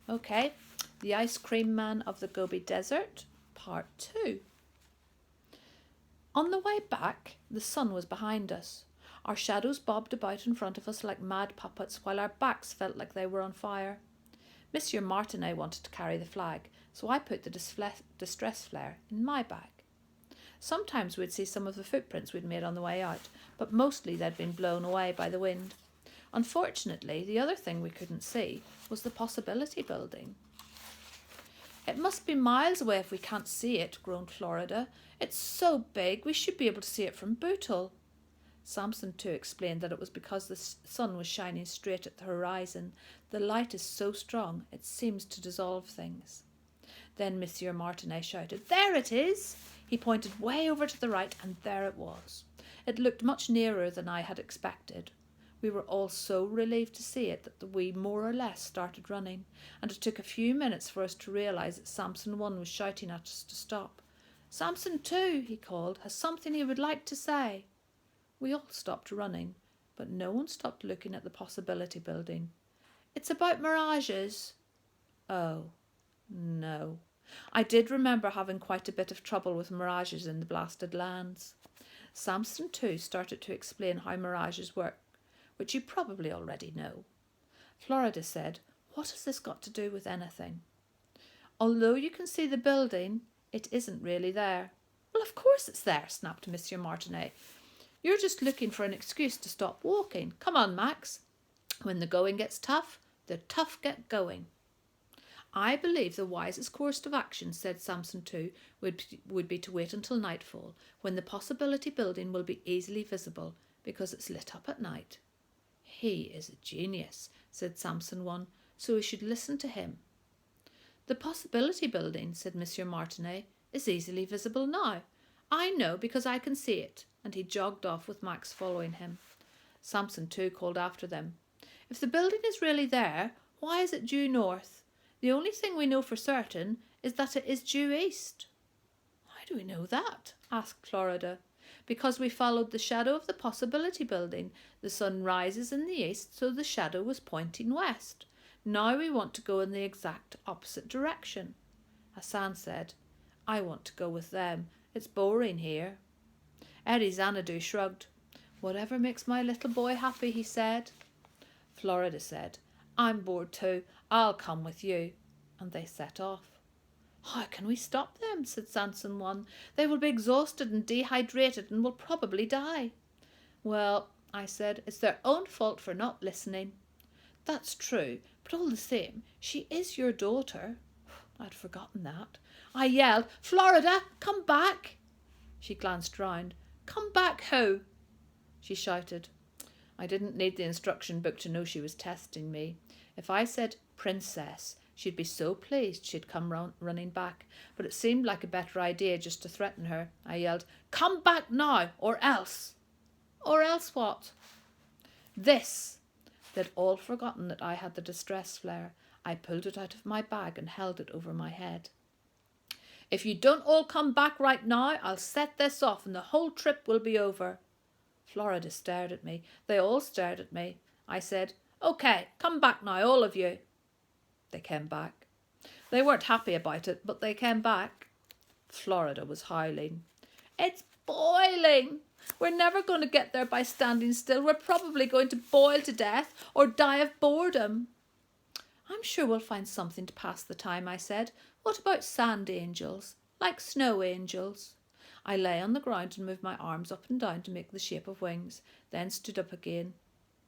Okay, The Ice Cream Man of the Gobi Desert, Part 2. On the way back, the sun was behind us. Our shadows bobbed about in front of us like mad puppets, while our backs felt like they were on fire. Monsieur Martinet wanted to carry the flag, so I put the distress flare in my bag. Sometimes we'd see some of the footprints we'd made on the way out, but mostly they'd been blown away by the wind. Unfortunately, the other thing we couldn't see was the Possibility Building. It must be miles away if we can't see it, groaned Florida. It's so big, we should be able to see it from Bootle. Samson too explained that it was because the sun was shining straight at the horizon. The light is so strong, it seems to dissolve things. Then Monsieur Martinet shouted, "There it is!" He pointed way over to the right, and there it was. It looked much nearer than I had expected. We were all so relieved to see it that we more or less started running, and it took a few minutes for us to realise that Samson 1 was shouting at us to stop. "Samson 2, he called, "has something he would like to say." We all stopped running, but no one stopped looking at the Possibility Building. "It's about mirages." Oh, no. I did remember having quite a bit of trouble with mirages in the blasted lands. Samson 2 started to explain how mirages work, which you probably already know. Florida said, "What has this got to do with anything?" "Although you can see the building, it isn't really there." "Well, of course it's there," snapped Monsieur Martinet. "You're just looking for an excuse to stop walking. Come on, Max. When the going gets tough, the tough get going." "I believe the wisest course of action," said Samson 2, would be to wait until nightfall, when the Possibility Building will be easily visible, because it's lit up at night. "He is a genius," said Samson 1, "so we should listen to him." "The Possibility Building," said Monsieur Martinet, "is easily visible now. I know because I can see it," and he jogged off with Max following him. Samson 2 called after them, "If the building is really there, why is it due north? The only thing we know for certain is that it is due east." "How do we know that?" asked Florida. "Because we followed the shadow of the Possibility Building. The sun rises in the east, so the shadow was pointing west. Now we want to go in the exact opposite direction." Hassan said, "I want to go with them. It's boring here." Eri Xanadu shrugged. "Whatever makes my little boy happy," he said. Florida said, "I'm bored too. I'll come with you." And they set off. "How can we stop them?" said Samson 1. "They will be exhausted and dehydrated and will probably die." "Well," I said, "it's their own fault for not listening." "That's true, but all the same, she is your daughter." I'd forgotten that. I yelled, "Florida, come back!" She glanced round. "Come back who?" she shouted. I didn't need the instruction book to know she was testing me. If I said princess, she'd be so pleased she'd come running back, but it seemed like a better idea just to threaten her. I yelled, "Come back now, or else!" "Or else what?" "This!" They'd all forgotten that I had the distress flare. I pulled it out of my bag and held it over my head. "If you don't all come back right now, I'll set this off and the whole trip will be over." Florida stared at me. They all stared at me. I said, "Okay, come back now, all of you." They came back. They weren't happy about it, but they came back. Florida was howling. "It's boiling. We're never going to get there by standing still. We're probably going to boil to death or die of boredom." "I'm sure we'll find something to pass the time," I said. "What about sand angels? Like snow angels?" I lay on the ground and moved my arms up and down to make the shape of wings, then stood up again.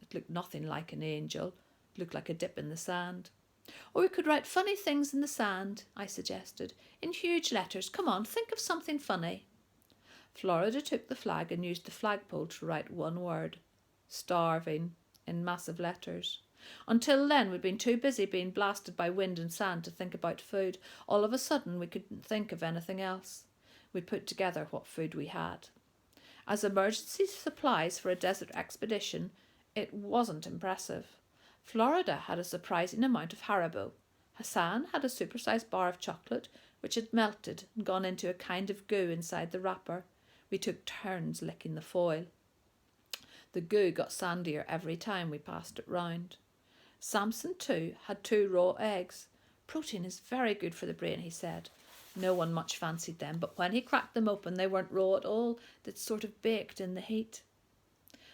It looked nothing like an angel. It looked like a dip in the sand. "Or we could write funny things in the sand," I suggested, "in huge letters. Come on, think of something funny." Florida took the flag and used the flagpole to write one word: starving, in massive letters. Until then, we'd been too busy being blasted by wind and sand to think about food. All of a sudden, we couldn't think of anything else. We put together what food we had. As emergency supplies for a desert expedition, it wasn't impressive. Florida had a surprising amount of Haribo. Hassan had a supersized bar of chocolate, which had melted and gone into a kind of goo inside the wrapper. We took turns licking the foil. The goo got sandier every time we passed it round. Samson, too, had 2 raw eggs. Protein is very good for the brain, he said. No one much fancied them, but when he cracked them open, they weren't raw at all. They'd sort of baked in the heat.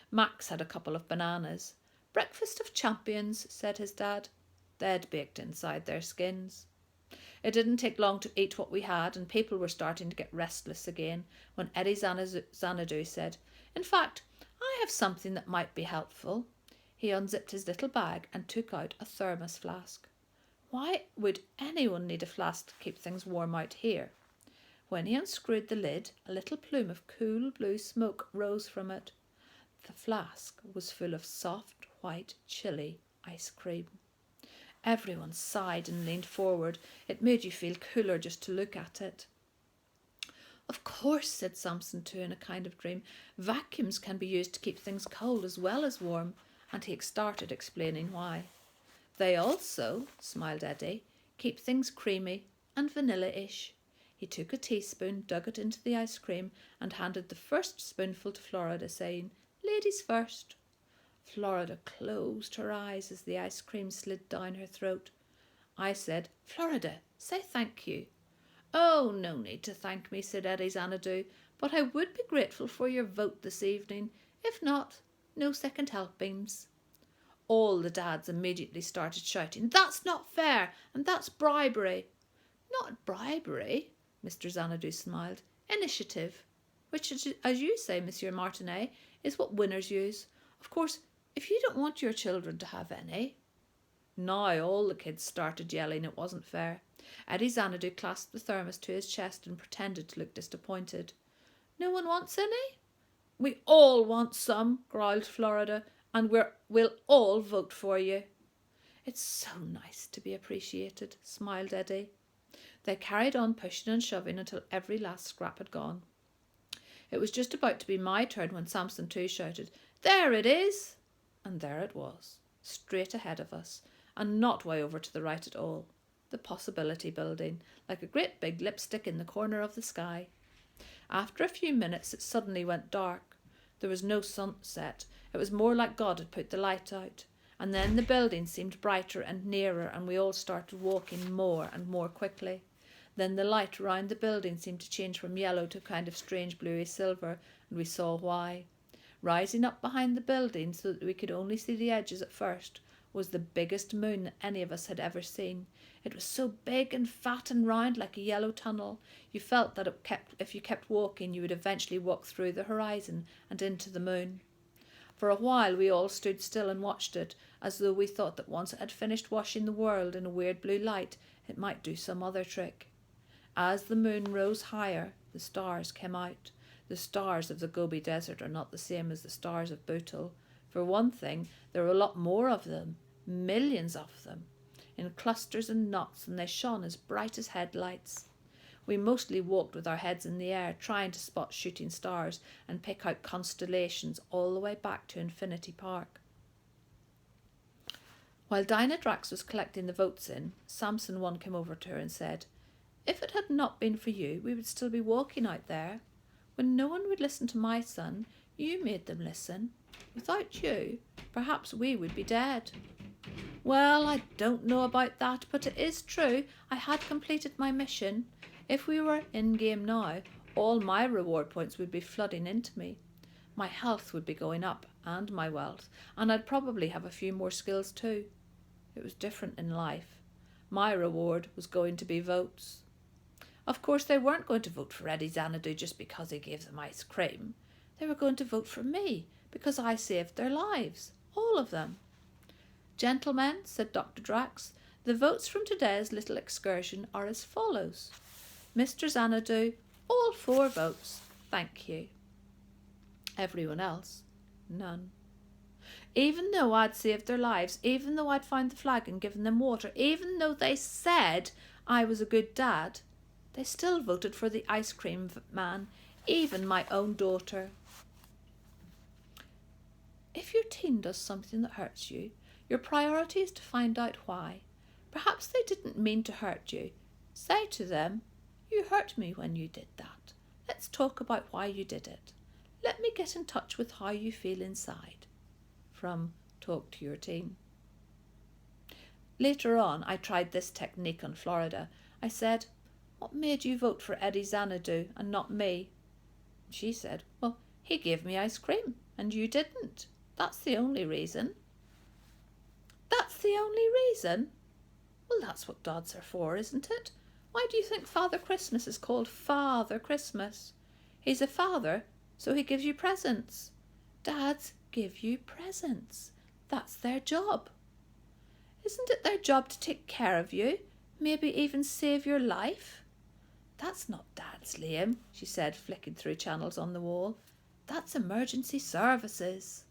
Max had a couple of bananas. Breakfast of champions, said his dad. They'd baked inside their skins. It didn't take long to eat what we had, and people were starting to get restless again when Eddie Xanadu said, "In fact, I have something that might be helpful." He unzipped his little bag and took out a thermos flask. Why would anyone need a flask to keep things warm out here? When he unscrewed the lid, a little plume of cool blue smoke rose from it. The flask was full of soft, white, chilly ice cream. Everyone sighed and leaned forward. It made you feel cooler just to look at it. "Of course," said Samson too in a kind of dream, "vacuums can be used to keep things cold as well as warm," and he started explaining why. "They also," smiled Eddie, "keep things creamy and vanilla-ish." He took a teaspoon, dug it into the ice cream, and handed the first spoonful to Florida, saying, "Ladies first." Florida closed her eyes as the ice cream slid down her throat. I said, "Florida, say thank you." "Oh, no need to thank me," said Eddie Xanadu, "but I would be grateful for your vote this evening. If not, no second helpings." All the dads immediately started shouting, "That's not fair, and that's bribery." "Not bribery," Mr. Xanadu smiled. "Initiative, which, as you say, Monsieur Martinet, is what winners use. Of course, if you don't want your children to have any." Now all the kids started yelling it wasn't fair. Eddie Xanadu clasped the thermos to his chest and pretended to look disappointed. "No one wants any?" "We all want some," growled Florida, "and we'll all vote for you." "It's so nice to be appreciated," smiled Eddie. They carried on pushing and shoving until every last scrap had gone. It was just about to be my turn when Samson too shouted, "There it is!" And there it was, straight ahead of us, and not way over to the right at all. The Possibility Building, like a great big lipstick in the corner of the sky. After a few minutes it suddenly went dark. There was no sunset. It was more like God had put the light out. And then the building seemed brighter and nearer, and we all started walking more and more quickly. Then the light around the building seemed to change from yellow to a kind of strange bluey silver, and we saw why. Rising up behind the building so that we could only see the edges at first was the biggest moon that any of us had ever seen. It was so big and fat and round like a yellow tunnel. You felt that if you kept walking you would eventually walk through the horizon and into the moon. For a while we all stood still and watched it, as though we thought that once it had finished washing the world in a weird blue light, it might do some other trick. As the moon rose higher, the stars came out. The stars of the Gobi Desert are not the same as the stars of Bootle. For one thing, there are a lot more of them, millions of them, in clusters and knots, and they shone as bright as headlights. We mostly walked with our heads in the air, trying to spot shooting stars and pick out constellations all the way back to Infinity Park. While Dinah Drax was collecting the votes in, Samson one came over to her and said, "If it had not been for you, we would still be walking out there. When no one would listen to my son, you made them listen. Without you, perhaps we would be dead." "Well, I don't know about that, but it is true. I had completed my mission. If we were in-game now, all my reward points would be flooding into me. My health would be going up, and my wealth, and I'd probably have a few more skills too. It was different in life. My reward was going to be votes. Of course, they weren't going to vote for Eddie Xanadu just because he gave them ice cream. They were going to vote for me because I saved their lives, all of them." "Gentlemen," said Dr. Drax, "the votes from today's little excursion are as follows. Mr. Xanadu, all 4 votes. Thank you. Everyone else, none. Even though I'd saved their lives, even though I'd found the flag and given them water, even though they said I was a good dad, they still voted for the ice cream man, even my own daughter." If your teen does something that hurts you, your priority is to find out why. Perhaps they didn't mean to hurt you. Say to them, "You hurt me when you did that. Let's talk about why you did it. Let me get in touch with how you feel inside." From Talk to Your Teen. Later on, I tried this technique on Florida. I said, "What made you vote for Eddie Xanadu and not me?" She said, "Well, he gave me ice cream and you didn't. That's the only reason." That's the only reason? Well, that's what dads are for, isn't it? Why do you think Father Christmas is called Father Christmas? He's a father, so he gives you presents. Dads give you presents. That's their job. Isn't it their job to take care of you? Maybe even save your life? That's not Dad's, Liam, she said, flicking through channels on the wall. That's emergency services.